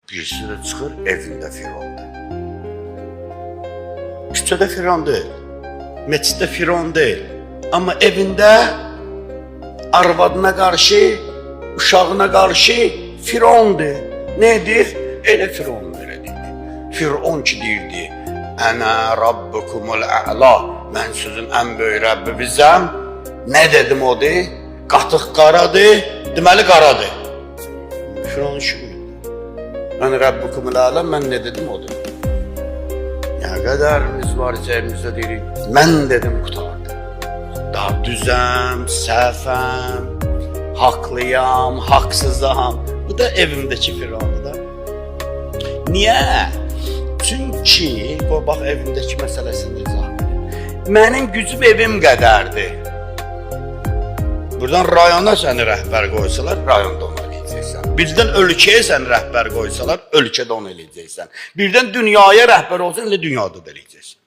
Birisi də çıxır evində Firondur. Küçədə Firon deyil, meçiddə Firon deyil. Amma evində arvadına qarşı, uşağına qarşı Firondur. Nedir? Elə Firon belə deyir. Firon ki deyirdi, Ənə Rabbukumul Ə'la, mən sizin ən böyük Rəbbinizəm. Nə dedim o de? Qatıq qaradır, deməli qaradır. Firon şükür. Ənə Rabbukumul Ə'la, mən nə dedim o de? Nə qədərimiz var cərimizdə deyirik, mən dedim qutardı. Daha düzəm, səhvəm, haqlıyam, haqsızam. Bu da evimdəki Firondur da. Niyə? Çünki, bax evimdəki məsələsində izah edir. Mənim gücüm evim qədərdir. Buradan rayona səni rəhbər qoysalar, rayonda onu eləyəcəksən. Birdən ölkəyə səni rəhbər qoysalar, ölkədə onu eləyəcəksən. Birdən dünyaya rəhbər olsan, elə dünyada da eləyəcəksən.